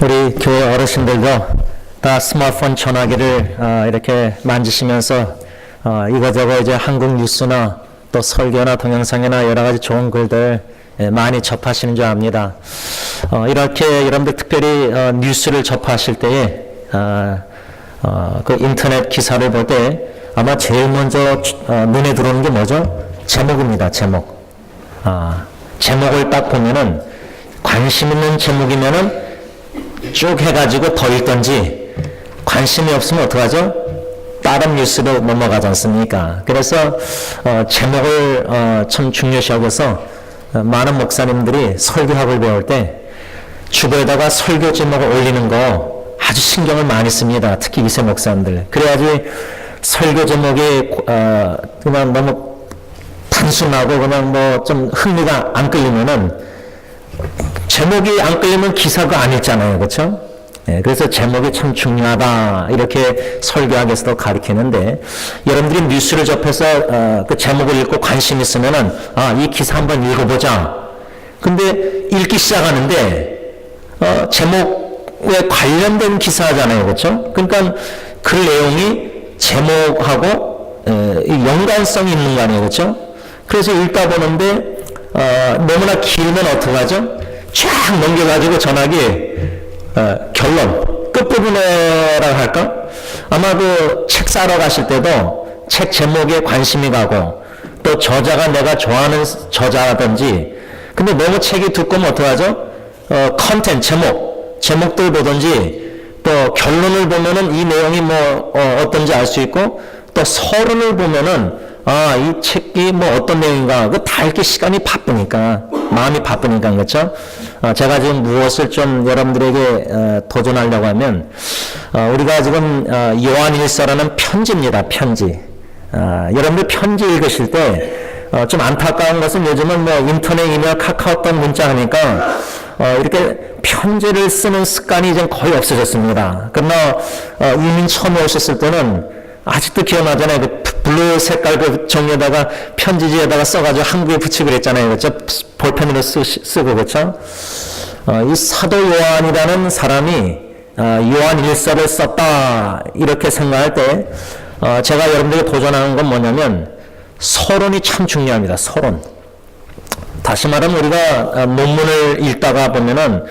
우리 교회 어르신들도 다 스마트폰 전화기를 이렇게 만지시면서 이거저거 이제 한국 뉴스나 또 설교나 동영상이나 여러 가지 좋은 글들 많이 접하시는 줄 압니다. 이렇게 여러분들 특별히 뉴스를 접하실 때에 그 인터넷 기사를 볼 때 아마 제일 먼저 눈에 들어오는 게 뭐죠? 제목입니다. 제목. 제목을 딱 보면은 관심 있는 제목이면은 쭉 해가지고 더 읽던지, 관심이 없으면 어떡하죠? 다른 뉴스로 넘어가지 않습니까? 그래서 제목을 참 중요시 여겨서 많은 목사님들이 설교학을 배울 때 주보에다가 설교 제목을 올리는 거 아주 신경을 많이 씁니다. 특히 2세 목사님들. 그래야지 설교 제목이 그냥 너무 단순하고 그냥 뭐 좀 흥미가 안 끌리면은, 제목이 안 끌리면 기사가 안 읽잖아요. 그렇죠? 그래서 제목이 참 중요하다, 이렇게 설교학에서도 가르치는데, 여러분들이 뉴스를 접해서 그 제목을 읽고 관심 있으면은 이 기사 한번 읽어보자. 근데 읽기 시작하는데 제목에 관련된 기사잖아요. 그렇죠? 그러니까 그 내용이 제목하고 연관성이 있는 거 아니에요. 그렇죠? 그래서 읽다 보는데 너무나 길면 어떡하죠? 쫙 넘겨가지고 전화기 결론 끝부분이라고 할까? 아마 그 책 사러 가실 때도 책 제목에 관심이 가고, 또 저자가 내가 좋아하는 저자라든지, 근데 너무 책이 두꺼우면 어떡하죠? 컨텐츠 제목들 보든지, 또 결론을 보면은 이 내용이 뭐 어떤지 알 수 있고, 또 서론을 보면은 이 책이 뭐 어떤 내용인가, 그 다 읽기 시간이 바쁘니까, 마음이 바쁘니까. 그렇죠? 제가 지금 무엇을 좀 여러분들에게 도전하려고 하면, 우리가 지금 요한일서라는 편지입니다. 편지. 여러분들 편지 읽으실 때 좀 안타까운 것은 요즘은 뭐 인터넷, 이메일, 카카오톡 문자 하니까 이렇게 편지를 쓰는 습관이 이제 거의 없어졌습니다. 그러나 이민 처음에 오셨을 때는 아직도 기억나잖아요. 그 블루 색깔 그 종이에다가 편지지에다가 써가지고 한국에 붙이고 그랬잖아요. 그렇죠? 볼펜으로 쓰고. 그렇죠? 이 사도 요한이라는 사람이 요한 일서를 썼다, 이렇게 생각할 때 제가 여러분들에게 도전하는 건 뭐냐면, 서론이 참 중요합니다. 서론. 다시 말하면 우리가 논문을 읽다가 보면은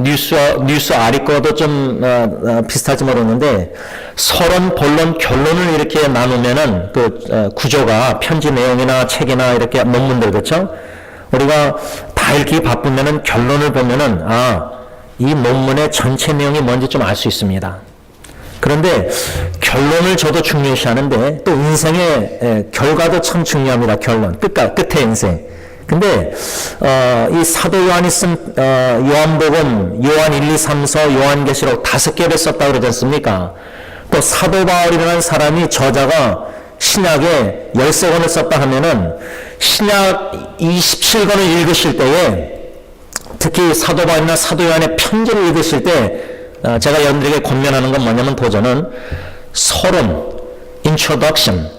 뉴스 아리 거도 좀 비슷할지 모르겠는데, 서론, 본론, 결론을 이렇게 나누면은 그 구조가, 편지 내용이나 책이나 이렇게 논문들, 그렇죠? 우리가 다 읽기 바쁘면은 결론을 보면은 이 논문의 전체 내용이 뭔지 좀 알 수 있습니다. 그런데 결론을 저도 중요시 하는데, 또 인생의 결과도 참 중요합니다. 결론, 끝의 인생. 근데 이 사도 요한이 쓴 요한복음, 요한 1, 2, 3서, 요한계시록 5개를 썼다고 그러지 않습니까? 또 사도 바울이라는 사람이, 저자가 신약에 13권을 썼다 하면은 신약 27권을 읽으실 때에, 특히 사도 바울이나 사도 요한의 편지를 읽으실 때 제가 여러분들에게 권면하는 건 뭐냐면, 도전은 서론, introduction,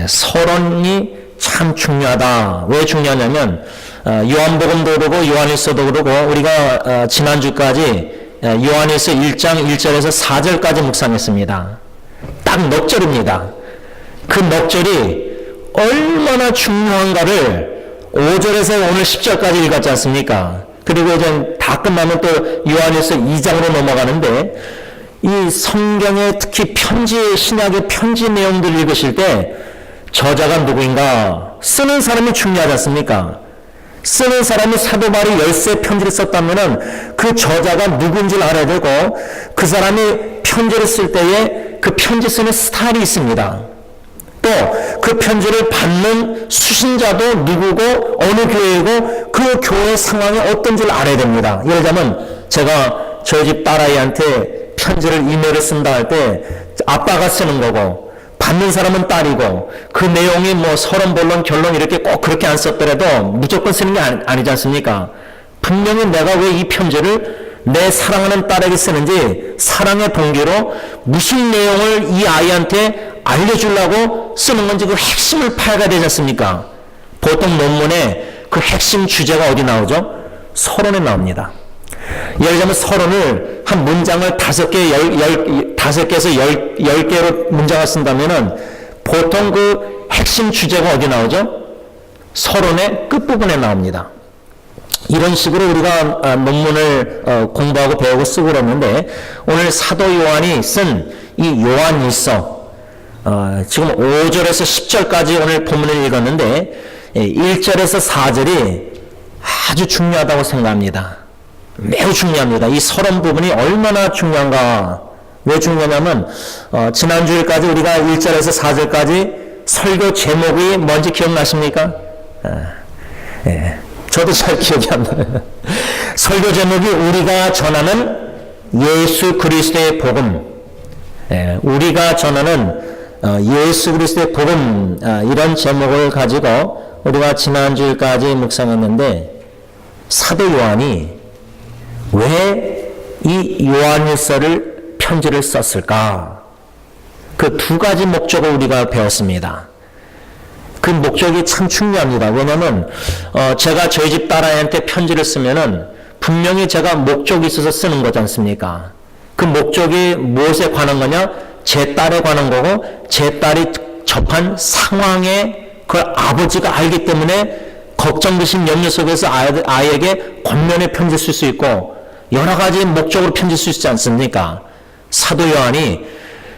서론이 참 중요하다. 왜 중요하냐면, 요한복음도 그러고 요한일서도 그러고, 우리가 지난주까지 요한일서 1장 1절에서 4절까지 묵상했습니다. 딱 넉 절입니다. 그 넉 절이 얼마나 중요한가를 5절에서 오늘 10절까지 읽었지 않습니까? 그리고 이제 다 끝나면 또 요한일서 2장으로 넘어가는데, 이 성경의 특히 편지, 신약의 편지 내용들 읽으실 때 저자가 누구인가, 쓰는 사람이 중요하지 않습니까? 쓰는 사람이 사도 바울이 13 편지를 썼다면은 그 저자가 누군지를 알아야 되고, 그 사람이 편지를 쓸 때에 그 편지 쓰는 스타일이 있습니다. 또 그 편지를 받는 수신자도 누구고 어느 교회이고 그 교회 상황이 어떤지를 알아야 됩니다. 예를 들자면, 제가 저희 집 딸아이한테 편지를, 이메일을 쓴다 할 때 아빠가 쓰는 거고, 받는 사람은 딸이고, 그 내용이 뭐 서론, 본론, 결론 이렇게 꼭 그렇게 안 썼더라도 무조건 쓰는 게 아니지 않습니까? 분명히 내가 왜 이 편지를 내 사랑하는 딸에게 쓰는지, 사랑의 동기로 무슨 내용을 이 아이한테 알려주려고 쓰는 건지, 그 핵심을 파악해야 되지 않습니까? 보통 논문에 그 핵심 주제가 어디 나오죠? 서론에 나옵니다. 예를 들면 서론을 한 문장을 5개에서 10개로 문장을 쓴다면은 보통 그 핵심 주제가 어디 나오죠? 서론의 끝부분에 나옵니다. 이런 식으로 우리가 논문을 공부하고 배우고 쓰고 그러는데 오늘 사도 요한이 쓴 이 요한일서 지금 5절에서 10절까지 오늘 본문을 읽었는데 1절에서 4절이 아주 중요하다고 생각합니다. 매우 중요합니다. 이 서론 부분이 얼마나 중요한가. 왜 중요하냐면 지난주일까지 우리가 1절에서 4절까지 설교 제목이 뭔지 기억나십니까? 저도 잘 기억이 안 나요. 설교 제목이 우리가 전하는 예수 그리스도의 복음. 우리가 전하는 예수 그리스도의 복음, 이런 제목을 가지고 우리가 지난주일까지 묵상했는데 사도 요한이 왜 이 요한일서를 편지를 썼을까? 그 두 가지 목적을 우리가 배웠습니다. 그 목적이 참 중요합니다. 왜냐하면 제가 저희 집 딸아이한테 편지를 쓰면은 분명히 제가 목적이 있어서 쓰는 거지 않습니까? 그 목적이 무엇에 관한 거냐? 제 딸에 관한 거고 제 딸이 접한 상황에 그걸 아버지가 알기 때문에 걱정되신 염려 속에서 아이에게 권면의 편지를 쓸 수 있고 여러 가지 목적으로 편지를 쓸 수 있지 않습니까? 사도 요한이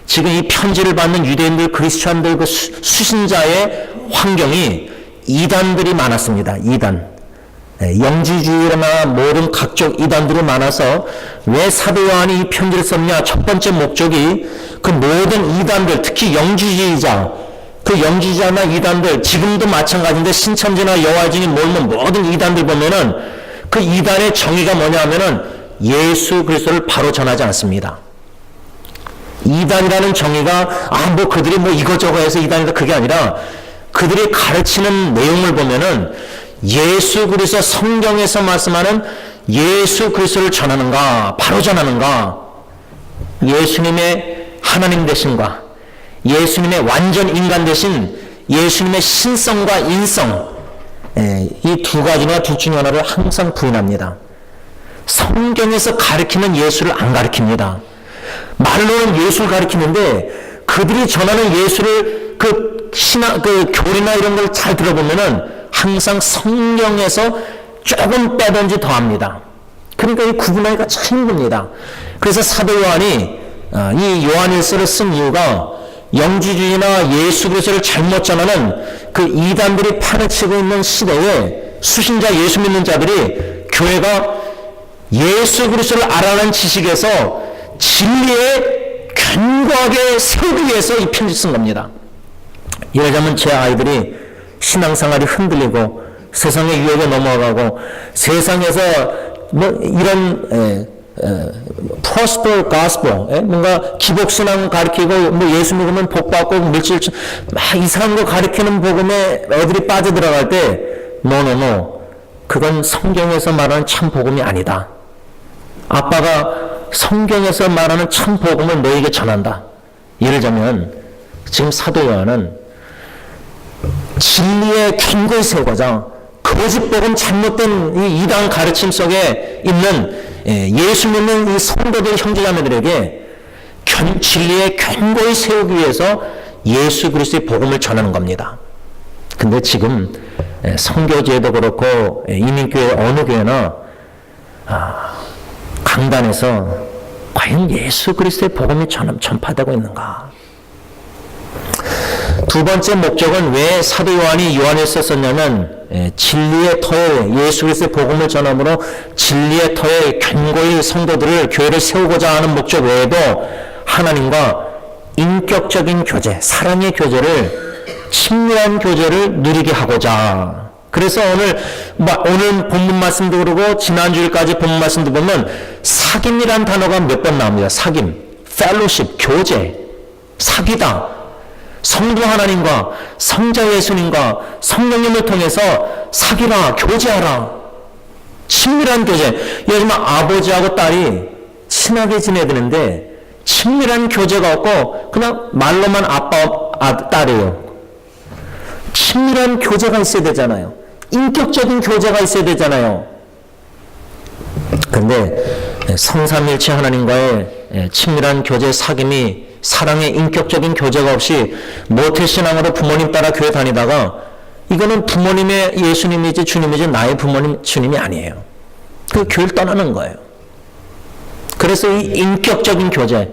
지금 이 편지를 받는 유대인들, 그리스천들, 그 수신자의 환경이 이단들이 많았습니다. 이단. 영지주의나 모든 각종 이단들이 많아서 왜 사도 요한이 이 편지를 썼냐? 첫 번째 목적이 그 모든 이단들, 특히 영지주의자, 그 영지주의자나 이단들, 지금도 마찬가지인데 신천지나 여화진이 몰면 모든 이단들 보면은 그 이단의 정의가 뭐냐 하면은 예수 그리스도를 바로 전하지 않습니다. 이단이라는 정의가 뭐 그들이 뭐 이거저거 해서 이단이다 그게 아니라 그들이 가르치는 내용을 보면은 예수 그리스도 성경에서 말씀하는 예수 그리스도를 전하는가, 바로 전하는가, 예수님의 하나님 되신과 예수님의 완전 인간 되신 예수님의 신성과 인성, 이 두 가지나 둘 중에 하나를 항상 부인합니다. 성경에서 가르치는 예수를 안 가르칩니다. 말로는 예수를 가르치는데 그들이 전하는 예수를 그 교리나 이런 걸 잘 들어보면은 항상 성경에서 조금 빼든지 더합니다. 그러니까 이 구분하기가 참 힘듭니다. 그래서 사도 요한이 이 요한일서를 쓴 이유가 영지주의나 예수 그리스도를 잘못 전하는 그 이단들이 판을 치고 있는 시대에 수신자 예수 믿는 자들이 교회가 예수 그리스도를 알아낸 지식에서 진리에 견고하게 세우기 위해서 이 편지 쓴 겁니다. 예를 들면 제 아이들이 신앙생활이 흔들리고 세상의 유혹에 넘어가고 세상에서 뭐 이런 prosper gospel, 뭔가 기복신앙 가르치고 뭐 예수 믿으면 복받고 물질 막 이상한 거 가르치는 복음에 애들이 빠져들어갈 때 no, 그건 성경에서 말하는 참 복음이 아니다. 아빠가 성경에서 말하는 참 복음을 너에게 전한다. 예를 들면 지금 사도 요한은 진리의 견고히 세우고자 거짓 복음 잘못된 이 이단 가르침 속에 있는 예수 믿는 이 성도들 형제자매들에게 진리의 견고히 세우기 위해서 예수 그리스도의 복음을 전하는 겁니다. 근데 지금 선교제도 그렇고 이민교회 어느 교회나 강단에서 과연 예수 그리스도의 복음이 전파되고 있는가? 두 번째 목적은 왜 사도 요한이 요한일서 썼냐면 진리의 터에 예수 그리스도의 복음을 전함으로 진리의 터에 견고히 성도들을 교회를 세우고자 하는 목적 외에도 하나님과 인격적인 교제, 사랑의 교제를 친밀한 교제를 누리게 하고자. 그래서 오늘 본문 말씀도 그러고 지난주일까지 본문 말씀도 보면 사귐이란 단어가 몇 번 나옵니다. 사귐, fellowship, 교제, 사귀다. 성부 하나님과 성자 예수님과 성령님을 통해서 사귀라, 교제하라. 친밀한 교제. 요즘 아버지하고 딸이 친하게 지내야 되는데 친밀한 교제가 없고 그냥 말로만 아빠, 딸이에요. 친밀한 교제가 있어야 되잖아요. 인격적인 교제가 있어야 되잖아요. 그런데 성삼일체 하나님과의 친밀한 교제, 사귐이 사랑의 인격적인 교제가 없이 모태신앙으로 부모님 따라 교회 다니다가 이거는 부모님의 예수님이지 주님이지 나의 부모님 주님이 아니에요. 그 교회를 떠나는 거예요. 그래서 이 인격적인 교제,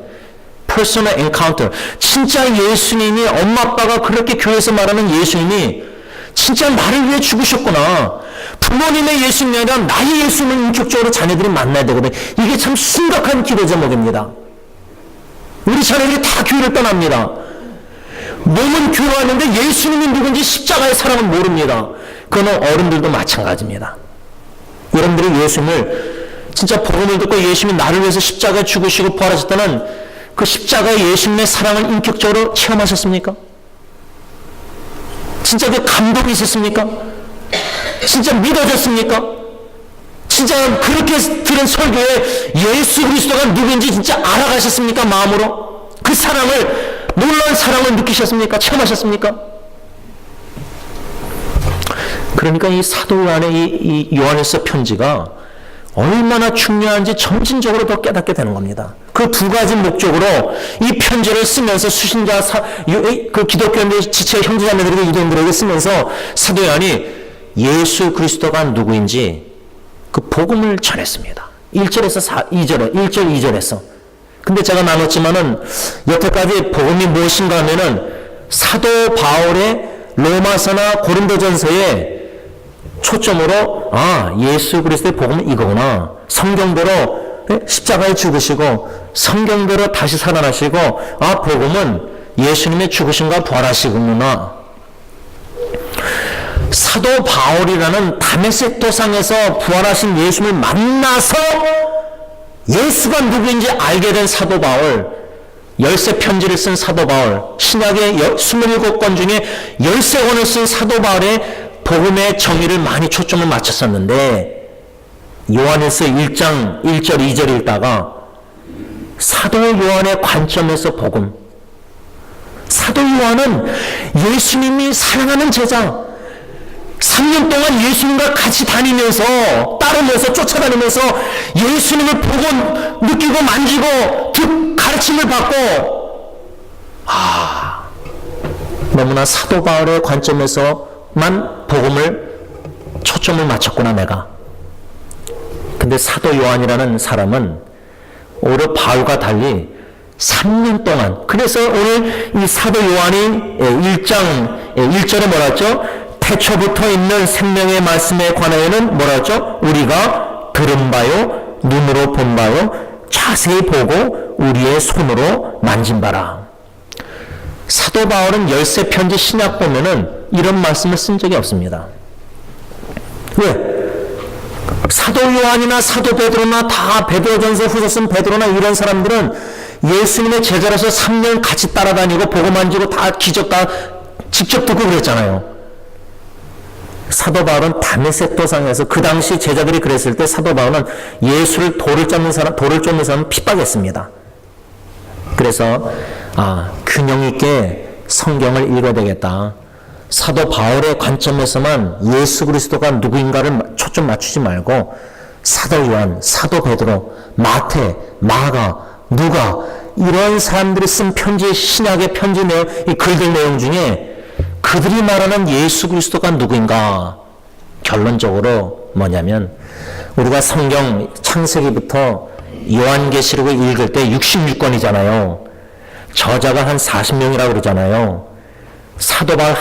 personal encounter, 진짜 예수님이 엄마 아빠가 그렇게 교회에서 말하는 예수님이 진짜 나를 위해 죽으셨구나. 부모님의 예수님이 아니라 나의 예수님을 인격적으로 자녀들이 만나야 되거든. 이게 참 심각한 기도 제목입니다. 우리 자녀들이 다 교회를 떠납니다. 몸은 교회 왔는데 예수님이 누군지 십자가의 사랑은 모릅니다. 그거는 어른들도 마찬가지입니다. 여러분들이 예수님을 진짜 복음을 듣고 예수님이 나를 위해서 십자가에 죽으시고 부활하셨다는 그 십자가의 예수님의 사랑을 인격적으로 체험하셨습니까? 진짜 그 감동이 있었습니까? 진짜 믿어졌습니까? 진짜 그렇게 들은 설교에 예수 그리스도가 누구인지 진짜 알아가셨습니까? 마음으로? 그 사랑을, 놀라운 사랑을 느끼셨습니까? 체험하셨습니까? 그러니까 이 사도 요한의 이 요한일서 편지가 얼마나 중요한지 점진적으로 더 깨닫게 되는 겁니다. 그 두 가지 목적으로 이 편지를 쓰면서 수신자, 그 기독교인들 지체 형제자매들에게 유대인들에게 쓰면서 사도 요한이 예수 그리스도가 누구인지 그 복음을 전했습니다. 1절에서 2절에, 1절, 2절에서. 근데 제가 나눴지만은 여태까지 복음이 무엇인가 하면은 사도 바울의 로마서나 고린도전서에 초점으로 예수 그리스도의 복음은 이거구나. 성경대로 십자가에 죽으시고 성경대로 다시 살아나시고 복음은 예수님의 죽으심과 부활하시구나. 사도 바울이라는 다메섹 도상에서 부활하신 예수님을 만나서 예수가 누구인지 알게 된 사도 바울, 13 편지를 쓴 사도 바울, 신약의 27권 중에 13권을 쓴 사도 바울의 복음의 정의를 많이 초점을 맞췄었는데 요한일서 1장 1절 2절 읽다가 사도 요한의 관점에서 복음, 사도 요한은 예수님이 사랑하는 제자, 3년 동안 예수님과 같이 다니면서 따르면서 쫓아다니면서 예수님을 보고 느끼고 만지고 가르침을 받고 너무나 사도 바울의 관점에서만 복음을 초점을 맞췄구나 내가. 근데 사도 요한이라는 사람은 오히려 바울과 달리 3년 동안, 그래서 오늘 이 사도 요한이 1장 1절에 뭐라 했죠? 태초부터 있는 생명의 말씀에 관하여는 뭐라 했죠? 우리가 들은 바요, 눈으로 본 바요, 자세히 보고 우리의 손으로 만진 바라. 사도 바울은 13 편지 신약 보면은 이런 말씀을 쓴 적이 없습니다. 왜? 사도 요한이나 사도 베드로나 다 베드로전서 후서 쓴 베드로나 이런 사람들은 예수님의 제자로서 3년 같이 따라다니고 보고 만지고 다 기적 다 직접 듣고 그랬잖아요. 사도 바울은 다메섹 도상에서 그 당시 제자들이 그랬을 때 사도 바울은 예수를 돌을 쫓는 사람 핍박했습니다. 그래서 균형 있게 성경을 읽어야 되겠다. 사도 바울의 관점에서만 예수 그리스도가 누구인가를 초점 맞추지 말고 사도 요한, 사도 베드로, 마태, 마가, 누가 이런 사람들이 쓴 편지, 신약의 편지 내용, 이 글들 내용 중에 그들이 말하는 예수 그리스도가 누구인가? 결론적으로 뭐냐면 우리가 성경 창세기부터 요한계시록을 읽을 때 66권이잖아요. 저자가 한 40명이라고 그러잖아요. 사도 바울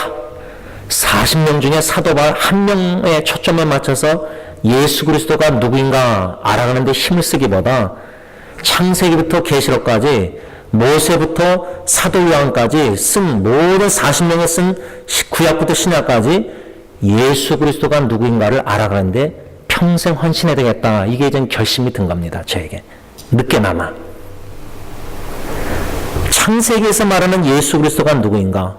40명 중에 사도 바울 한 명의 초점에 맞춰서 예수 그리스도가 누구인가 알아가는 데 힘을 쓰기보다 창세기부터 계시록까지 모세부터 사도 요한까지 쓴 모든 40명에 쓴 구약부터 신약까지 예수 그리스도가 누구인가를 알아가는데 평생 헌신해야 되겠다. 이게 이제 결심이 든 겁니다. 저에게. 늦게나마. 창세기에서 말하는 예수 그리스도가 누구인가?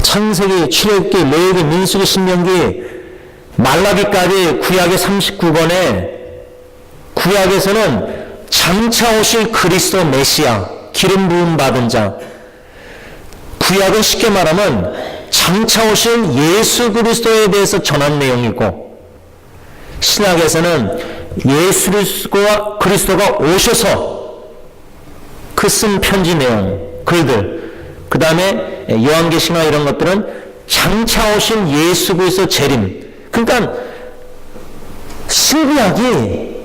창세기, 출애굽기, 레위기, 민수기, 신명기, 말라기까지 구약의 39권에 구약에서는 장차 오실 그리스도 메시아, 기름 부음 받은 자. 구약은 쉽게 말하면 장차 오실 예수 그리스도에 대해서 전한 내용이고 신약에서는 예수 그리스도가 오셔서 그 쓴 편지 내용, 글들, 그 다음에 요한계시나 이런 것들은 장차 오신 예수 그리스도 재림. 그러니까 신구약이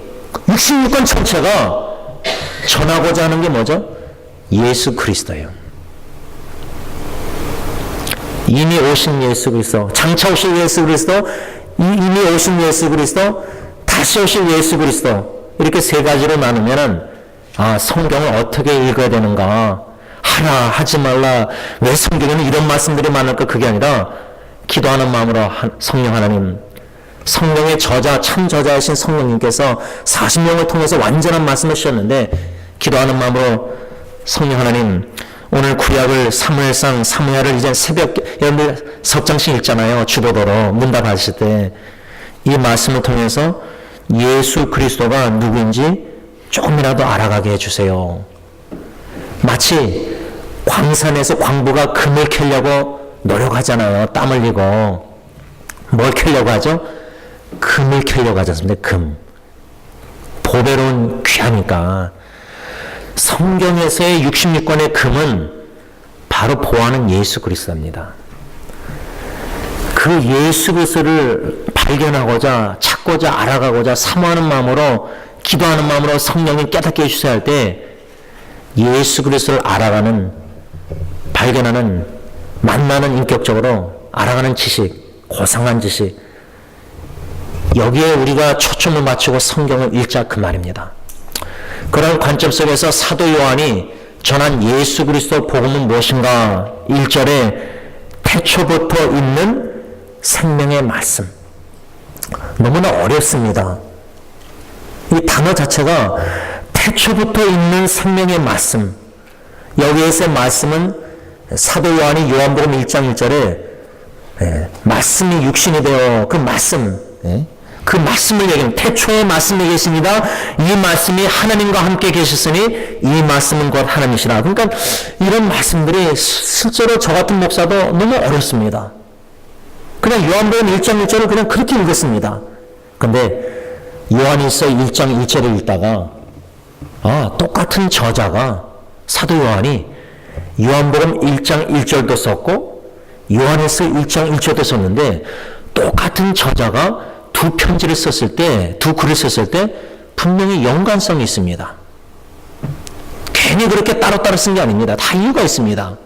66권 전체가 전하고자 하는 게 뭐죠? 예수 그리스도예요. 이미 오신 예수 그리스도, 장차 오실 예수 그리스도, 이미 오신 예수 그리스도, 다시 오실 예수 그리스도, 이렇게 세 가지로 나누면은 성경을 어떻게 읽어야 되는가, 하라 하지 말라, 왜 성경에는 이런 말씀들이 많을까? 그게 아니라 기도하는 마음으로 성령 하나님, 성령의 저자, 참 저자이신 성령님께서 40명을 통해서 완전한 말씀을 주셨는데, 기도하는 마음으로 성령 하나님, 오늘 구약을 사무엘상, 사무엘을 이제 새벽, 여러분들 석장씩 읽잖아요. 주보도로 문답하실 때. 이 말씀을 통해서 예수 그리스도가 누구인지 조금이라도 알아가게 해주세요. 마치 광산에서 광부가 금을 캐려고 노력하잖아요. 땀 흘리고. 뭘 캐려고 하죠? 금을 캐려고 하지 않습니까? 금. 보배로운 귀하니까. 성경에서의 66권의 금은 바로 보아하는 예수 그리스도입니다. 그 예수 그리스도를 발견하고자, 찾고자, 알아가고자 사모하는 마음으로, 기도하는 마음으로 성령님 깨닫게 해주셔야 할 때 예수 그리스도를 알아가는, 발견하는, 만나는, 인격적으로 알아가는 지식, 고상한 지식, 여기에 우리가 초점을 맞추고 성경을 읽자, 그 말입니다. 그런 관점 속에서 사도 요한이 전한 예수 그리스도 복음은 무엇인가? 1절에 태초부터 있는 생명의 말씀. 너무나 어렵습니다. 이 단어 자체가 태초부터 있는 생명의 말씀. 여기에서의 말씀은 사도 요한이 요한복음 1장 1절에 말씀이 육신이 되어 그 말씀, 그 말씀을 얘기합니다. 태초에 말씀이 계십니다. 이 말씀이 하나님과 함께 계셨으니 이 말씀은 곧 하나님이시라. 그러니까 이런 말씀들이 실제로 저 같은 목사도 너무 어렵습니다. 그냥 요한복음 1장 1절을 그냥 그렇게 읽었습니다. 근데 요한일서 1장 1절을 읽다가 똑같은 저자가 사도 요한이 요한복음 1장 1절도 썼고 요한일서 1장 1절도 썼는데 똑같은 저자가 두 편지를 썼을 때, 두 글을 썼을 때 분명히 연관성이 있습니다. 괜히 그렇게 따로따로 쓴 게 아닙니다. 다 이유가 있습니다.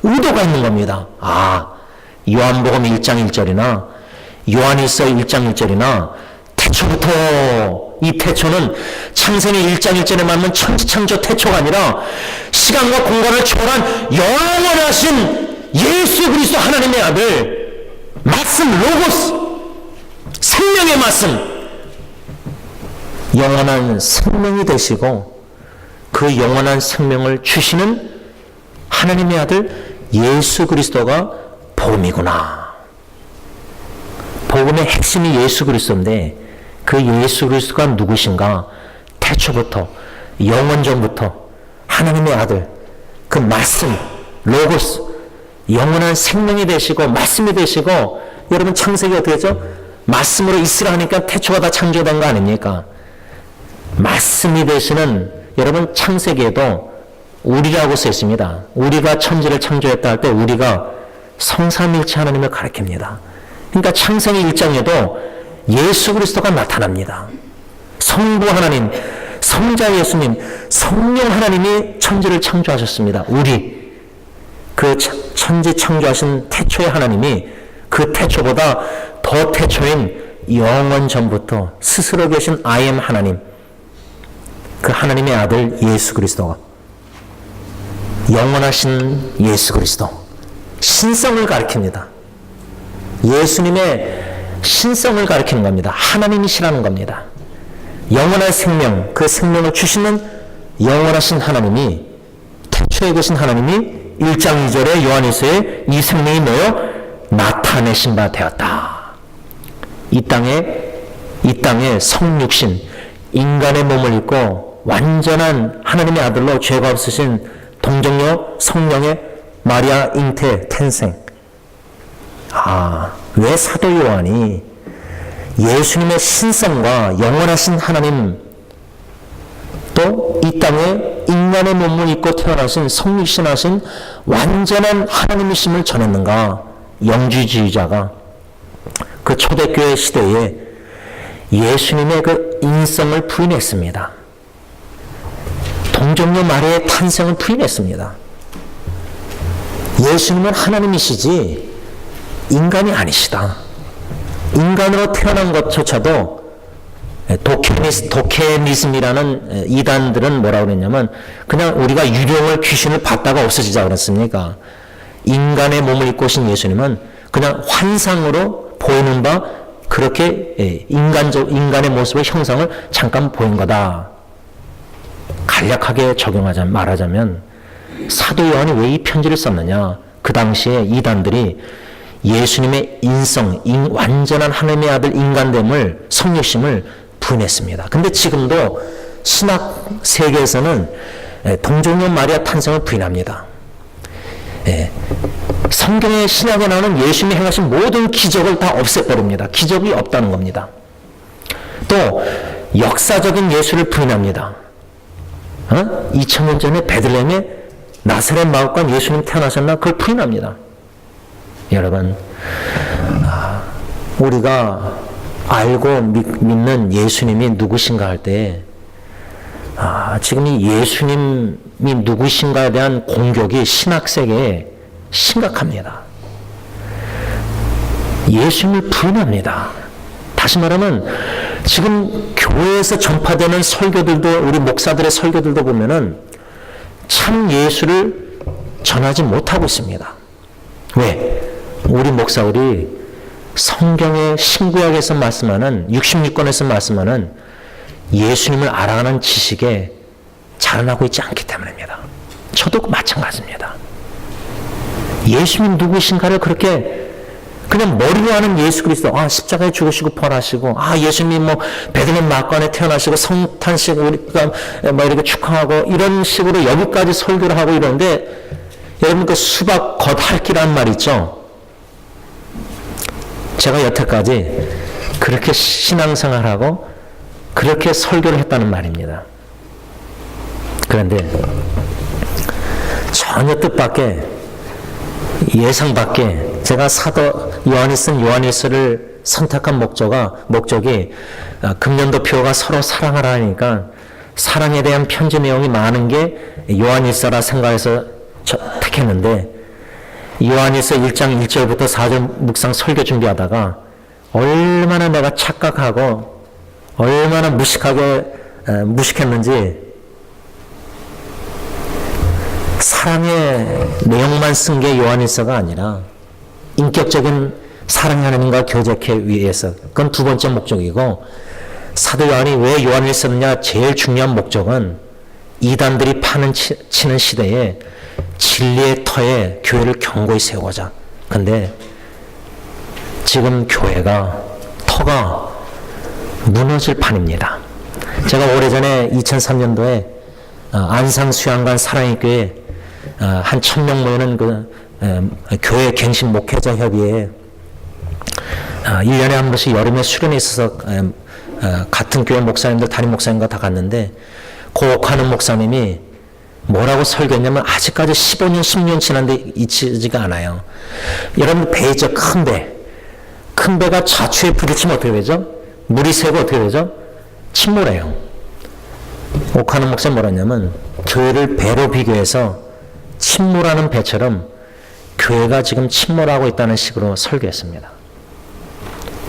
의도가 있는 겁니다. 요한복음 1장 1절이나 요한일서 1장 1절이나 태초부터, 이 태초는 창세기 1장 1절에 말하면 천지창조 태초가 아니라 시간과 공간을 초월한 영원하신 예수 그리스도 하나님의 아들, 말씀 로고스, 생명의 말씀, 영원한 생명이 되시고 그 영원한 생명을 주시는 하나님의 아들 예수 그리스도가 복음이구나. 복음의 핵심이 예수 그리스도인데 그 예수 그리스도가 누구신가? 태초부터, 영원전부터 하나님의 아들, 그 말씀, 로고스, 영원한 생명이 되시고 말씀이 되시고, 여러분 창세기 어떻게 했죠? 말씀으로 있으라 하니까 태초가 다 창조된 거 아닙니까? 말씀이 되시는, 여러분 창세기에도 우리라고 써 있습니다. 우리가 천지를 창조했다 할 때 우리가 성삼일체 하나님을 가리킵니다. 그러니까 창세기 1장에도 예수 그리스도가 나타납니다. 성부 하나님, 성자 예수님, 성령 하나님이 천지를 창조하셨습니다. 우리, 그 천지 창조하신 태초의 하나님이 그 태초보다 더 태초인 영원 전부터 스스로 계신 I am 하나님, 그 하나님의 아들 예수 그리스도가, 영원하신 예수 그리스도, 신성을 가리킵니다. 예수님의 신성을 가리키는 겁니다. 하나님이시라는 겁니다. 영원한 생명, 그 생명을 주시는 영원하신 하나님이, 태초에 계신 하나님이 1장 2절에 요한일서에 이 생명이 뭐요? 나타내신 바 되었다. 이 땅에 성육신, 인간의 몸을 입고 완전한 하나님의 아들로 죄가 없으신 동정녀 성령의 마리아 잉태 탄생. 왜 사도 요한이 예수님의 신성과 영원하신 하나님, 또 이 땅에 인간의 몸을 입고 태어나신 성육신하신 완전한 하나님이심을 전했는가? 영주주의자가 그 초대교회 시대에 예수님의 그 인성을 부인했습니다. 동정녀 마리아의 탄생을 부인했습니다. 예수님은 하나님이시지 인간이 아니시다. 인간으로 태어난 것조차도 도케미즘이라는 이단들은 뭐라고 그랬냐면 그냥 우리가 유령을 귀신을 봤다가 없어지자 그랬습니까? 인간의 몸을 입고 오신 예수님은 그냥 환상으로 보이는 바 그렇게 인간의 모습의 형상을 잠깐 보인 거다. 간략하게 말하자면 사도 요한이 왜 이 편지를 썼느냐? 그 당시에 이단들이 예수님의 인성, 완전한 하나님의 아들 인간됨을, 성육심을 부인했습니다. 근데 지금도 신학 세계에서는 동정녀 마리아 탄생을 부인합니다. 성경의 신약에 나오는 예수님이 행하신 모든 기적을 다 없애버립니다. 기적이 없다는 겁니다. 또 역사적인 예수를 부인합니다. 2000년 전에 베들레헴에 나사렛 마을관 예수님 태어나셨나? 그걸 부인합니다. 여러분, 우리가 알고 믿는 예수님이 누구신가 할 때, 지금 이 예수님이 누구신가에 대한 공격이 신학세계에 심각합니다. 예수님을 부인합니다. 다시 말하면 지금 교회에서 전파되는 설교들도, 우리 목사들의 설교들도 보면은 참 예수를 전하지 못하고 있습니다. 왜? 우리 목사들이 성경의 신구약에서 말씀하는 66권에서 말씀하는 예수님을 알아가는 지식에 자라나고 있지 않기 때문입니다. 저도 마찬가지입니다. 예수님 누구신가를 그렇게 그냥 머리로 아는 예수 그리스도, 십자가에 죽으시고 부활하시고, 예수님 베들레헴 마을관에 태어나시고 성탄식 우리가 이렇게 축하하고 이런 식으로 여기까지 설교를 하고 이러는데, 여러분 그 수박 겉핥기라는 말 있죠? 제가 여태까지 그렇게 신앙생활하고 그렇게 설교를 했다는 말입니다. 그런데 전혀 뜻밖의, 예상 밖에 제가 사도 요한이 쓴 요한일서를 선택한 목적이 금년도표가 서로 사랑하라니까 사랑에 대한 편지 내용이 많은 게 요한일서라 생각해서 택했는데, 요한일서 1장 1절부터 4절 묵상 설교 준비하다가 얼마나 내가 착각하고 얼마나 무식했는지, 사랑의 내용만 쓴 게 요한일서가 아니라 인격적인 사랑의 하나님과 교제하기 위해서, 그건 두 번째 목적이고, 사도 요한이 왜 요한을 썼느냐, 제일 중요한 목적은 이단들이 파는 치는 시대에 진리의 터에 교회를 견고히 세우고자. 근데 지금 교회가 터가 무너질 판입니다. 제가 오래전에 2003년도에 안상 수양관 사랑의 교회 한 1000명 모이는 교회 갱신 목회자 협의회에 1년에 한 번씩 여름에 수련회 있어서 같은 교회 목사님들, 담임 목사님과 다 갔는데, 고옥하는 목사님이 뭐라고 설교했냐면, 아직까지 15년, 10년 지났는데 잊히지가 않아요. 여러분 배 있죠? 큰 배. 큰 배가 좌추에 부딪히면 어떻게 되죠? 물이 새고 어떻게 되죠? 침몰해요. 옥하는 목사님 뭐라 했냐면, 교회를 배로 비교해서 침몰하는 배처럼 교회가 지금 침몰하고 있다는 식으로 설교했습니다.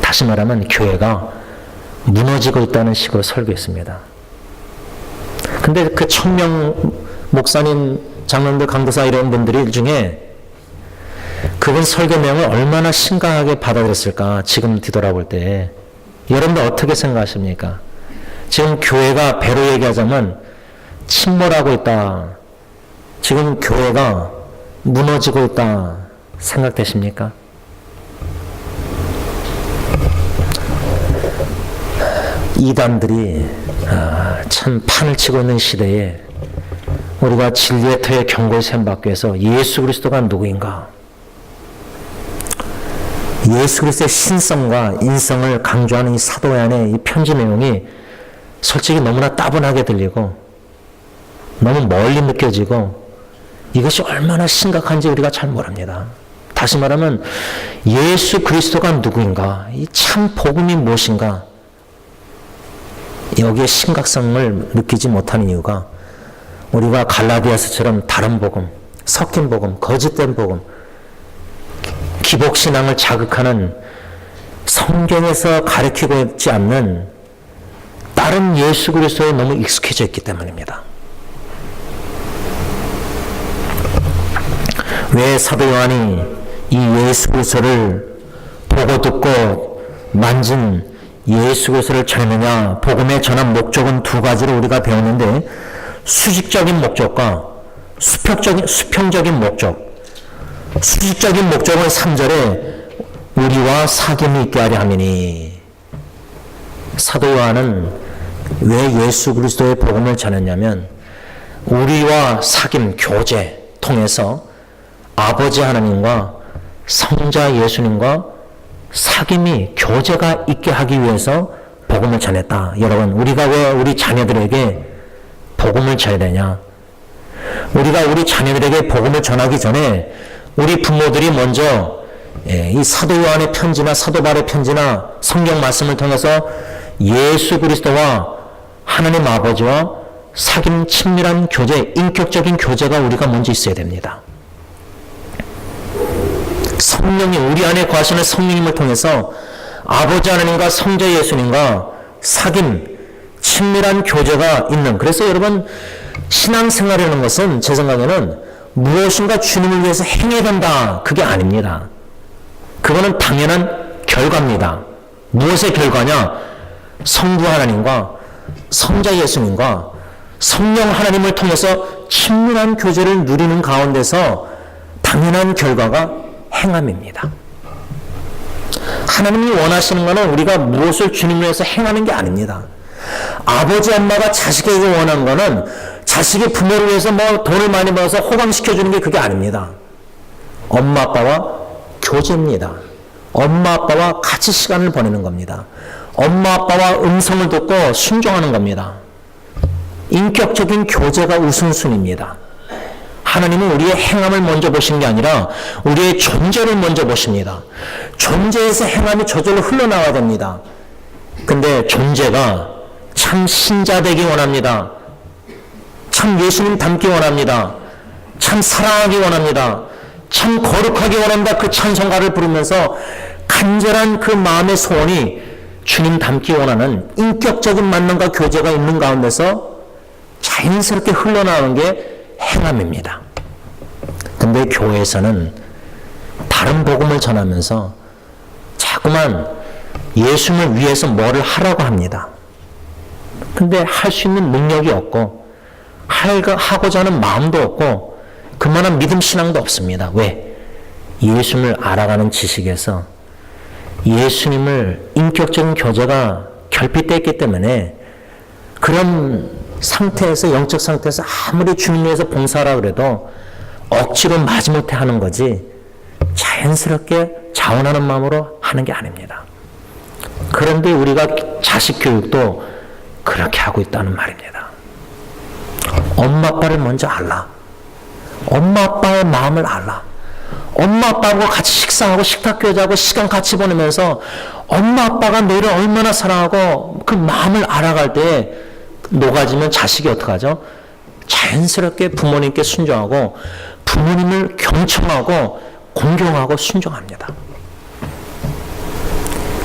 다시 말하면 교회가 무너지고 있다는 식으로 설교했습니다. 근데 그 1000명 목사님, 장로님들, 강도사 이런 분들이 중에 그분 설교 내용을 얼마나 심각하게 받아들였을까, 지금 뒤돌아볼 때. 여러분들 어떻게 생각하십니까? 지금 교회가 배로 얘기하자면 침몰하고 있다, 지금 교회가 무너지고 있다 생각되십니까? 이단들이 참 판을 치고 있는 시대에 우리가 진리의 터에 견고히 셈 받기 위해서 예수 그리스도가 누구인가? 예수 그리스도의 신성과 인성을 강조하는 이 사도 요한의 이 편지 내용이 솔직히 너무나 따분하게 들리고 너무 멀리 느껴지고 이것이 얼마나 심각한지 우리가 잘 모릅니다. 다시 말하면 예수 그리스도가 누구인가, 이 참 복음이 무엇인가, 여기에 심각성을 느끼지 못하는 이유가 우리가 갈라디아서처럼 다른 복음, 섞인 복음, 거짓된 복음, 기복신앙을 자극하는 성경에서 가르치고 있지 않는 다른 예수 그리스도에 너무 익숙해져 있기 때문입니다. 왜 사도 요한이 이 예수 그리스도를 보고 듣고 만진 예수 그리스도를 전했느냐? 복음에 전한 목적은 두 가지로 우리가 배웠는데, 수직적인 목적과 수평적인 목적. 수직적인 목적은 3절에 우리와 사귐이 있게 하려 함이니, 사도 요한은 왜 예수 그리스도의 복음을 전했냐면 우리와 사귐, 교제 통해서 아버지 하나님과 성자 예수님과 사귐이, 교제가 있게 하기 위해서 복음을 전했다. 여러분, 우리가 왜 우리 자녀들에게 복음을 전해야 되냐? 우리가 우리 자녀들에게 복음을 전하기 전에 우리 부모들이 먼저 이 사도 요한의 편지나 사도 바울의 편지나 성경 말씀을 통해서 예수 그리스도와 하나님 아버지와 사귐, 친밀한 교제, 인격적인 교제가 우리가 먼저 있어야 됩니다. 성령이, 우리 안에 거하시는 성령님을 통해서 아버지 하나님과 성자 예수님과 사귐, 친밀한 교제가 있는, 그래서 여러분, 신앙생활이라는 것은 제 생각에는 무엇인가 주님을 위해서 행해야 된다, 그게 아닙니다. 그거는 당연한 결과입니다. 무엇의 결과냐? 성부 하나님과 성자 예수님과 성령 하나님을 통해서 친밀한 교제를 누리는 가운데서 당연한 결과가 행함입니다. 하나님이 원하시는 것은 우리가 무엇을 주님을 위해서 행하는 게 아닙니다. 아버지 엄마가 자식에게 원하는 것은 자식이 부모를 위해서 뭐 돈을 많이 벌어서 호강시켜주는 게 그게 아닙니다. 엄마 아빠와 교제입니다. 엄마 아빠와 같이 시간을 보내는 겁니다. 엄마 아빠와 음성을 듣고 순종하는 겁니다. 인격적인 교제가 우선순위입니다. 하나님은 우리의 행함을 먼저 보시는 게 아니라 우리의 존재를 먼저 보십니다. 존재에서 행함이 저절로 흘러나와야 됩니다. 근데 존재가 참 신자 되기 원합니다. 참 예수님 닮기 원합니다. 참 사랑하기 원합니다. 참 거룩하기 원한다. 그 찬송가를 부르면서 간절한 그 마음의 소원이 주님 닮기 원하는 인격적인 만남과 교제가 있는 가운데서 자연스럽게 흘러나오는 게 행함입니다. 근데 교회에서는 다른 복음을 전하면서 자꾸만 예수님을 위해서 뭐를 하라고 합니다. 근데 할 수 있는 능력이 없고 하고자 하는 마음도 없고 그만한 믿음 신앙도 없습니다. 왜? 예수님을 알아가는 지식에서 예수님을 인격적인 교제가 결핍되었기 때문에 그런 상태에서, 영적 상태에서 아무리 주님 위해서 봉사하라 그래도 억지로 마지못해 하는 거지 자연스럽게 자원하는 마음으로 하는 게 아닙니다. 그런데 우리가 자식 교육도 그렇게 하고 있다는 말입니다. 엄마 아빠를 먼저 알라. 엄마 아빠의 마음을 알라. 엄마 아빠하고 같이 식사하고 식탁교제하고 시간 같이 보내면서 엄마 아빠가 너를 얼마나 사랑하고 그 마음을 알아갈 때 녹아지면 자식이 어떡하죠? 자연스럽게 부모님께 순종하고 부모님을 경청하고 공경하고 순종합니다.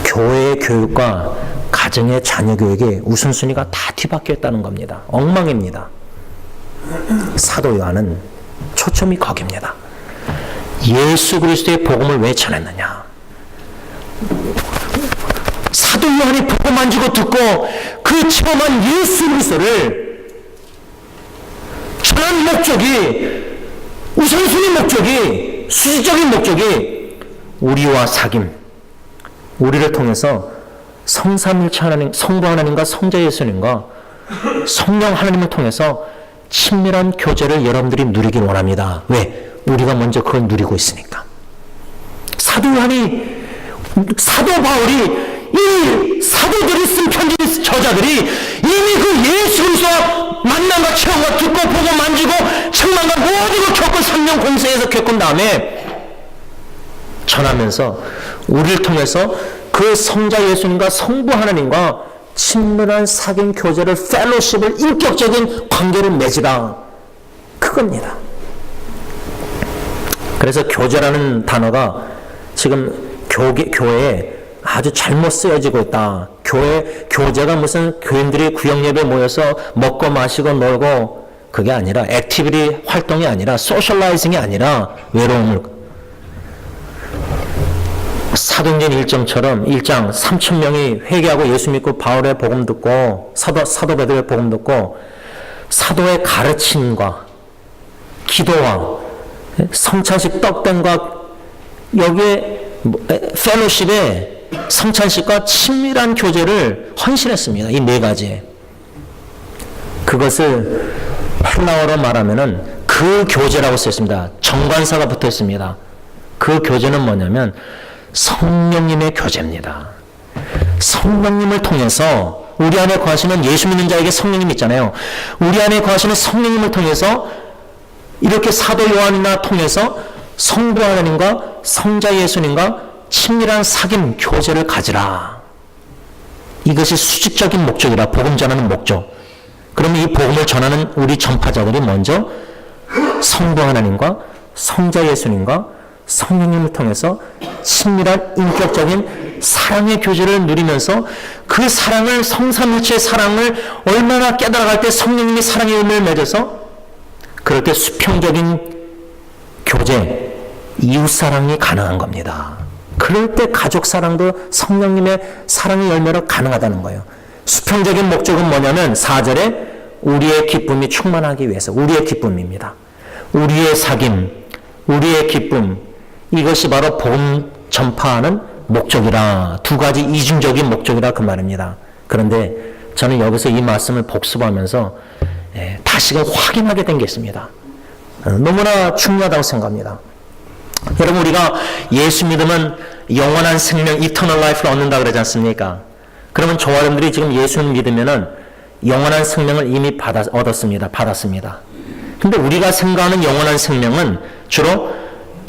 교회의 교육과 가정의 자녀 교육의 우선순위가 다 뒤바뀌어 있다는 겁니다. 엉망입니다. 사도 요한은 초점이 거기입니다. 예수 그리스도의 복음을 왜 전했느냐? 사도 요한이 복음 주고 듣고 그 체험한 예수 그리스도를 전한 목적이, 우선순위 목적이, 수직적인 목적이 우리와 사귐, 우리를 통해서 성삼일체 하나님, 성부 하나님과 성자 예수님과 성령 하나님을 통해서 친밀한 교제를 여러분들이 누리길 원합니다. 왜? 우리가 먼저 그걸 누리고 있으니까. 사도 요한이 사도 바울이 이 사도들이 쓴 편지 저자들이 이미 그 예수 그리스도와 만남과 체험과 듣고 보고 만지고 청만과 모든 걸 겪은 성령 공생에서 겪은 다음에 전하면서 우리를 통해서 그 성자 예수님과 성부 하나님과 친밀한 사귐 교제를 펠로십을 인격적인 관계를 맺으라 그겁니다. 그래서 교제라는 단어가 지금 교회에 아주 잘못 쓰여지고 있다. 교제가 무슨 교인들이 구역예배 모여서 먹고 마시고 놀고 그게 아니라 액티비티 활동이 아니라 소셜라이징이 아니라 외로움을 사도행전 1장처럼 1장 3,000명이 회개하고 예수 믿고 바울의 복음 듣고 사도 베드로의 복음 듣고 사도의 가르침과 기도와 성찬식 떡된과 여기에 펠로십에 성찬식과 친밀한 교제를 헌신했습니다. 이 네 가지. 그것을 헬라어로 말하면은 그 교제라고 쓰였습니다. 정관사가 붙어 있습니다. 그 교제는 뭐냐면 성령님의 교제입니다. 성령님을 통해서 우리 안에 거하시는 예수 믿는 자에게 성령님 있잖아요. 우리 안에 거하시는 성령님을 통해서 이렇게 사도 요한이나 통해서 성부 하나님과 성자 예수님과 친밀한 사귐 교제를 가지라. 이것이 수직적인 목적이라 복음 전하는 목적. 그러면 이 복음을 전하는 우리 전파자들이 먼저 성부 하나님과 성자 예수님과 성령님을 통해서 친밀한 인격적인 사랑의 교제를 누리면서 그 사랑을 성삼일체의 사랑을 얼마나 깨달아갈 때 성령님이 사랑의 의미를 맺어서 그럴 때 수평적인 교제, 이웃사랑이 가능한 겁니다. 그럴 때 가족사랑도 성령님의 사랑의 열매로 가능하다는 거예요. 수평적인 목적은 뭐냐면 4절에 우리의 기쁨이 충만하기 위해서 우리의 기쁨입니다. 우리의 사귐, 우리의 기쁨 이것이 바로 복음 전파하는 목적이라 두 가지 이중적인 목적이라 그 말입니다. 그런데 저는 여기서 이 말씀을 복습하면서 다시금 확인하게 된 게 있습니다. 너무나 중요하다고 생각합니다. 여러분 우리가 예수 믿으면 영원한 생명, 이터널 라이프를 얻는다 그러지 않습니까? 그러면 저와 여러분들이 지금 예수를 믿으면은 영원한 생명을 이미 얻었습니다. 받았습니다. 근데 우리가 생각하는 영원한 생명은 주로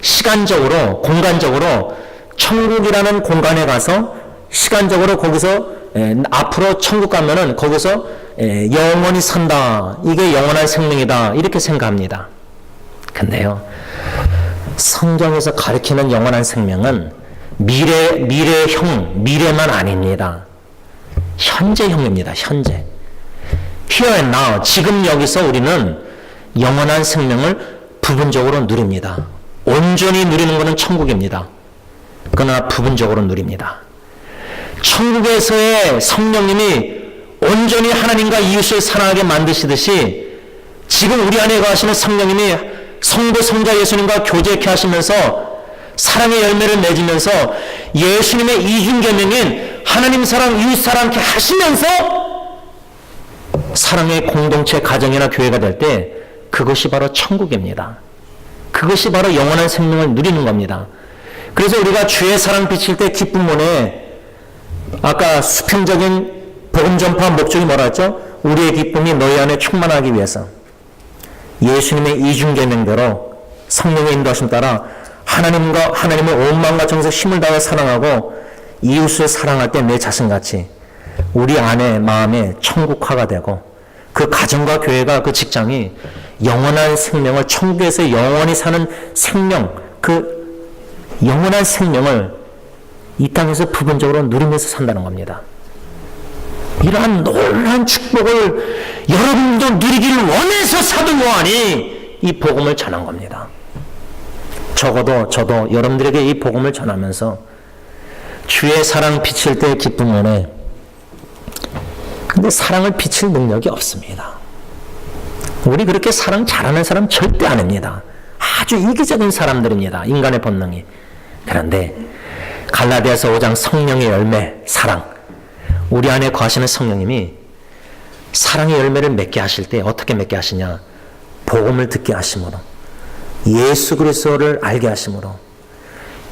시간적으로, 공간적으로 천국이라는 공간에 가서 시간적으로 거기서 앞으로 천국 가면은 거기서 영원히 산다. 이게 영원한 생명이다. 이렇게 생각합니다. 근데요. 성경에서 가리키는 영원한 생명은 미래만 아닙니다. 현재형입니다. 현재. Here and now. 지금 여기서 우리는 영원한 생명을 부분적으로 누립니다. 온전히 누리는 것은 천국입니다. 그러나 부분적으로 누립니다. 천국에서의 성령님이 온전히 하나님과 이웃을 사랑하게 만드시듯이 지금 우리 안에 거하시는 성령님이 성부 성자 예수님과 교제케 하시면서 사랑의 열매를 맺으면서 예수님의 이중계명인 하나님 사랑 이웃 사랑케 하시면서 사랑의 공동체 가정이나 교회가 될 때 그것이 바로 천국입니다. 그것이 바로 영원한 생명을 누리는 겁니다. 그래서 우리가 주의 사랑 비칠 때 기쁨 원에 아까 수평적인 복음 전파 목적이 뭐라 했죠? 우리의 기쁨이 너희 안에 충만하기 위해서 예수님의 이중계명대로 성령의 인도하심 따라 하나님을 온 마음과 정성 힘을 다해 사랑하고 이웃을 사랑할 때 내 자신같이 우리 안에 마음에 천국화가 되고 그 가정과 교회가 그 직장이 영원한 생명을 천국에서 영원히 사는 생명 그 영원한 생명을 이 땅에서 부분적으로 누리면서 산다는 겁니다. 이러한 놀라운 축복을 여러분도 누리기를 원해서 사도 요한이 이 복음을 전한 겁니다. 적어도 저도 여러분들에게 이 복음을 전하면서 주의 사랑 비칠 때 기쁨 원해. 근데 사랑을 비칠 능력이 없습니다. 우리 그렇게 사랑 잘하는 사람 절대 아닙니다. 아주 이기적인 사람들입니다. 인간의 본능이. 그런데 갈라디아서 5장 성령의 열매, 사랑. 우리 안에 거하시는 성령님이 사랑의 열매를 맺게 하실 때 어떻게 맺게 하시냐? 복음을 듣게 하심으로, 예수 그리스도를 알게 하심으로,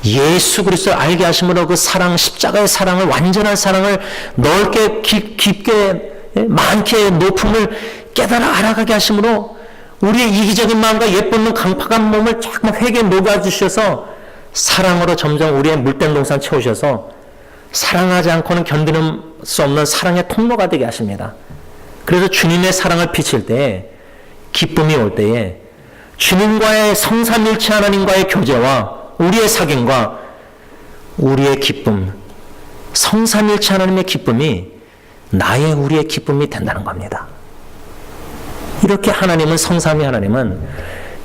예수 그리스도를 알게 하심으로 그 사랑, 십자가의 사랑을, 완전한 사랑을 넓게 깊게 많게 높음을 깨달아 알아가게 하심으로 우리의 이기적인 마음과 예쁜 눈 강팍한 몸을 조금 회개에 녹아주셔서 사랑으로 점점 우리의 물된 동산 채우셔서 사랑하지 않고는 견디는 수 없는 사랑의 통로가 되게 하십니다. 그래서 주님의 사랑을 비칠 때에 기쁨이 올 때에 주님과의 성삼일체 하나님과의 교제와 우리의 사귐과 우리의 기쁨, 성삼일체 하나님의 기쁨이 나의 우리의 기쁨이 된다는 겁니다. 이렇게 하나님은, 성삼위 하나님은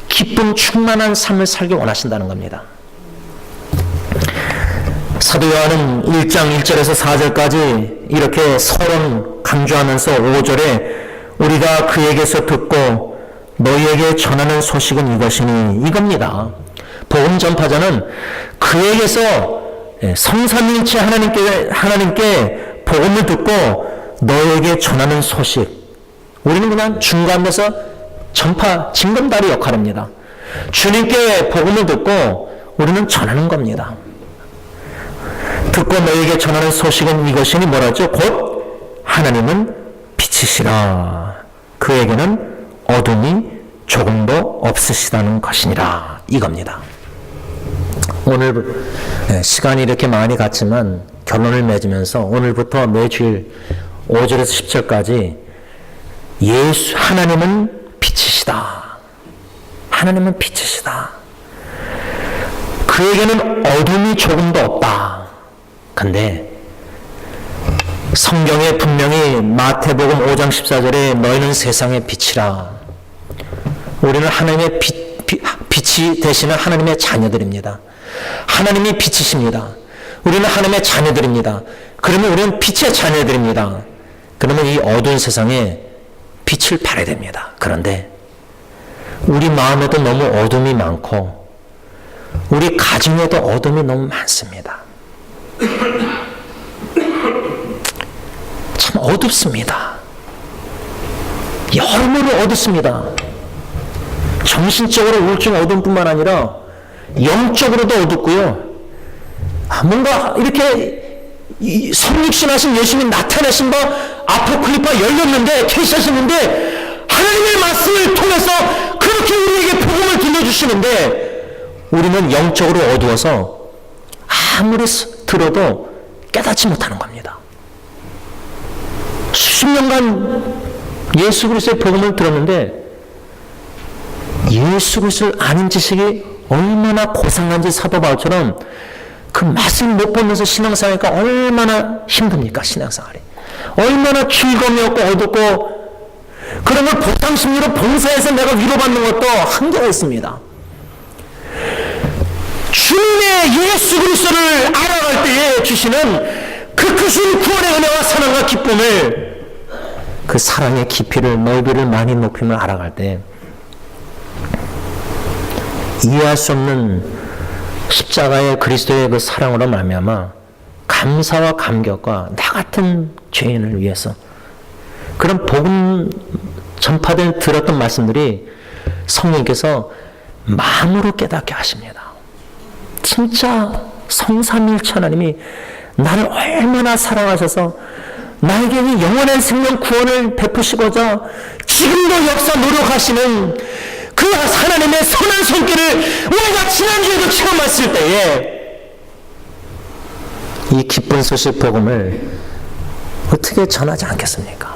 기쁨 충만한 삶을 살기 원하신다는 겁니다. 사도 요한은 1장 1절에서 4절까지 이렇게 서론 강조하면서 5절에 우리가 그에게서 듣고 너희에게 전하는 소식은 이것이니, 이겁니다. 복음 전파자는 그에게서 성삼일체 하나님께 복음을 듣고 너에게 전하는 소식, 우리는 그냥 중간에서 전파, 징검다리 역할입니다. 주님께 복음을 듣고 우리는 전하는 겁니다. 듣고 너에게 전하는 소식은 이것이니 뭐라죠? 곧 하나님은 빛이시라. 그에게는 어둠이 조금도 없으시다는 것이니라. 이겁니다. 오늘 시간이 이렇게 많이 갔지만 결론을 맺으면서 오늘부터 매주일 5절에서 10절까지 하나님은 빛이시다. 하나님은 빛이시다. 그에게는 어둠이 조금도 없다. 근데 성경에 분명히 마태복음 5장 14절에 너희는 세상의 빛이라. 우리는 하나님의 빛이 되시는 하나님의 자녀들입니다. 하나님이 빛이십니다. 우리는 하나님의 자녀들입니다. 그러면 우리는 빛의 자녀들입니다. 그러면 이 어두운 세상에 빛을 발해야 됩니다. 그런데 우리 마음에도 너무 어둠이 많고 우리 가정에도 어둠이 너무 많습니다. 참 어둡습니다. 여러모로 어둡습니다. 정신적으로 우울증 어둠뿐만 아니라 영적으로도 어둡고요. 뭔가 이렇게 성육신하신 예수님이 나타나신 바 아포클리파 열렸는데, 계시하셨는데 하나님의 말씀을 통해서 그렇게 우리에게 복음을 들려주시는데 우리는 영적으로 어두워서 아무리 들어도 깨닫지 못하는 겁니다. 수십 년간 예수 그리스도의 복음을 들었는데 예수 그리스도를 아는 지식이 얼마나 고상한지 사도 바울처럼 그 맛을 못 보면서 신앙생활이니까 얼마나 힘듭니까? 신앙생활이 얼마나 즐거움이 없고 어둡고, 그런 걸 보상심리로 봉사해서 내가 위로받는 것도 한계가 있습니다. 주님의 예수 그리스도를 알아갈 때에 주시는 그 크신 구원의 은혜와 사랑과 기쁨을, 그 사랑의 깊이를, 넓이를, 많이 높임을 알아갈 때 이해할 수 없는 십자가의 그리스도의 그 사랑으로 말미암아 감사와 감격과 나 같은 죄인을 위해서 그런 복음 전파된 들었던 말씀들이 성령께서 마음으로 깨닫게 하십니다. 진짜 성삼일체 하나님이 나를 얼마나 사랑하셔서 나에게 이 영원한 생명 구원을 베푸시고자 지금도 역사 노력하시는 그 하나님의 선한 손길을 우리가 지난주에도 체험했을 때에 이 기쁜 소식 복음을 어떻게 전하지 않겠습니까?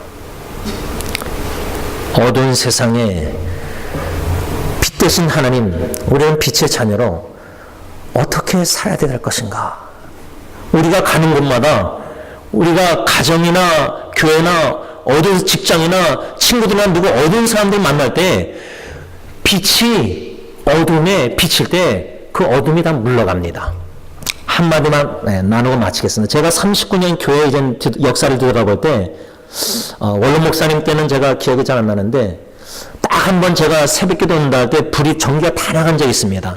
어두운 세상에 빛 대신 하나님, 우리는 빛의 자녀로 어떻게 살아야 될 것인가? 우리가 가는 곳마다 우리가 가정이나 교회나 어두운 직장이나 친구들이나 누구 어두운 사람들 만날 때 빛이 어둠에 비칠 때 그 어둠이 다 물러갑니다. 한마디만 나누고 마치겠습니다. 제가 39년 교회 이전 역사를 들여다볼 때 원로 목사님 때는 제가 기억이 잘 안 나는데 딱 한 번 제가 새벽기도 온다 할 때 불이 전기가 다 나간 적이 있습니다.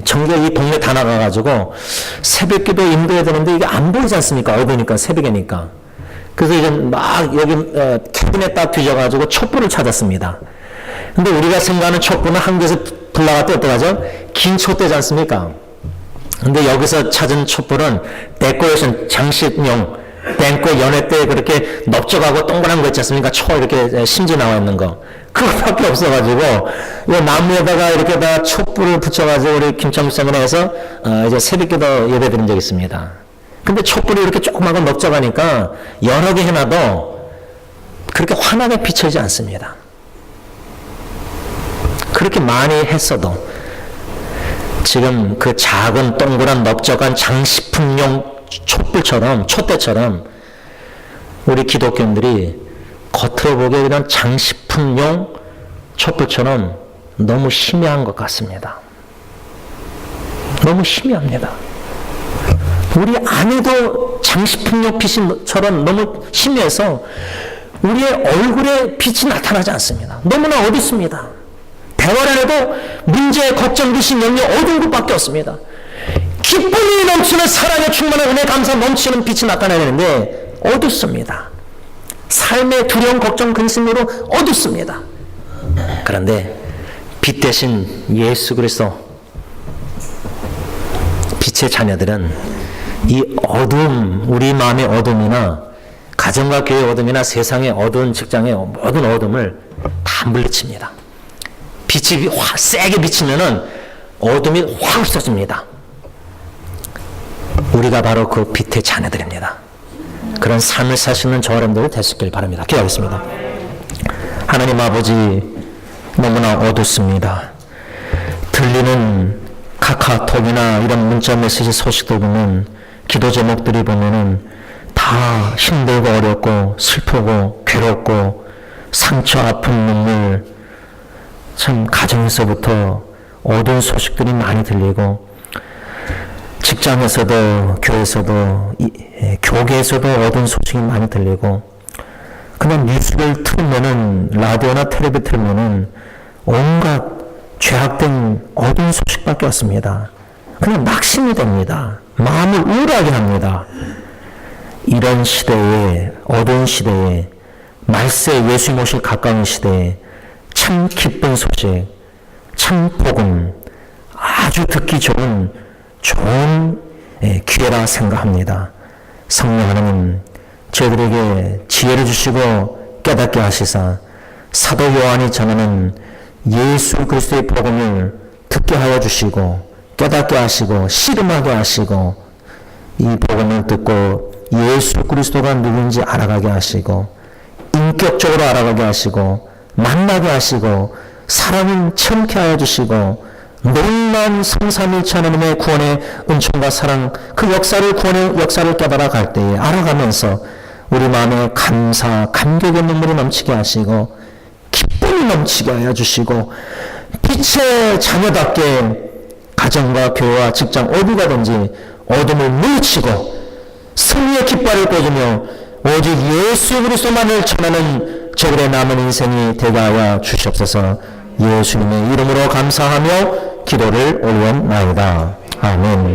전기가 이 동네 다 나가가지고 새벽기도 인도해야 되는데 이게 안 보이지 않습니까? 어두우니까, 새벽이니까. 그래서 이제 막 여기 캐비넷 딱 뒤져가지고 촛불을 찾았습니다. 근데 우리가 생각하는 촛불은 한국에서 불 나갈 때 어떡하죠? 긴 촛대지 않습니까? 근데 여기서 찾은 촛불은 데코레이션 장식용, 땡고 연회 때 그렇게 넓적하고 동그란 거 있지 않습니까? 초 이렇게 심지 나와 있는 거. 그거밖에 없어가지고, 이 나무에다가 이렇게 다 촛불을 붙여가지고 우리 김창수 세미나에서 이제 새벽기도 예배 드린 적이 있습니다. 근데 촛불이 이렇게 조그마하고 넓적하니까 여러 개 해놔도 그렇게 환하게 비춰지지 않습니다. 그렇게 많이 했어도 지금 그 작은 동그란 넓적한 장식품용 촛불처럼, 촛대처럼 우리 기독교인들이 겉으로 보기에 그냥 장식품용 촛불처럼 너무 희미한 것 같습니다. 너무 희미합니다. 우리 안에도 장식품용 빛처럼 너무 희미해서 우리의 얼굴에 빛이 나타나지 않습니다. 너무나 어둡습니다. 대화를 해도 문제, 걱정, 의심, 염려, 어두운 것밖에 없습니다. 기쁨이 넘치는 사랑에 충만한 은혜, 감사 넘치는 빛이 나타나야 되는데 어둡습니다. 삶의 두려움, 걱정, 근심으로 어둡습니다. 그런데 빛 대신 예수 그리스도 빛의 자녀들은 이 어둠, 우리 마음의 어둠이나 가정과 교회의 어둠이나 세상의 어두운 직장의 모든 어둠을 다 물리칩니다. 빛이 세게 비치면은 어둠이 확 없어집니다. 우리가 바로 그 빛의 자녀들입니다. 그런 삶을 사시는 저와 여러분들이 되시길 바랍니다. 기도하겠습니다. 하나님 아버지, 너무나 어둡습니다. 들리는 카카오톡이나 이런 문자 메시지 소식도 보면, 기도 제목들이 보면은 다 힘들고 어렵고 슬프고 괴롭고 상처, 아픈 눈물, 참 가정에서부터 어두운 소식들이 많이 들리고, 직장에서도 교회에서도 교계에서도 어두운 소식이 많이 들리고, 그냥 뉴스를 틀면은, 라디오나 텔레비 틀면은 온갖 죄악된 어두운 소식밖에 없습니다. 그냥 낙심이 됩니다. 마음을 우울하게 합니다. 이런 시대에, 어두운 시대에, 말세 예수 모실 가까운 시대에 참 기쁜 소식, 참 복음, 아주 듣기 좋은 기회라 생각합니다. 성령 하나님, 저희들에게 지혜를 주시고 깨닫게 하시사 사도 요한이 전하는 예수 그리스도의 복음을 듣게 하여 주시고 깨닫게 하시고 씨름하게 하시고, 이 복음을 듣고 예수 그리스도가 누군지 알아가게 하시고 인격적으로 알아가게 하시고 만나게 하시고 사랑을 체험케 하여 주시고, 놀라운 성삼일체 하나님의 구원의 은총과 사랑, 그 역사를, 구원의 역사를 깨달아 갈 때에 알아가면서 우리 마음에 감사, 감격의 눈물이 넘치게 하시고 기쁨이 넘치게 하여 주시고, 빛의 자녀답게 가정과 교회와 직장 어디 가든지 어둠을 물리치고 승리의 깃발을 꽂으며 오직 예수 그리스도만을 전하는 저들의 남은 인생이 되게 하여 주시옵소서. 예수님의 이름으로 감사하며 기도를 올려나이다. 아멘.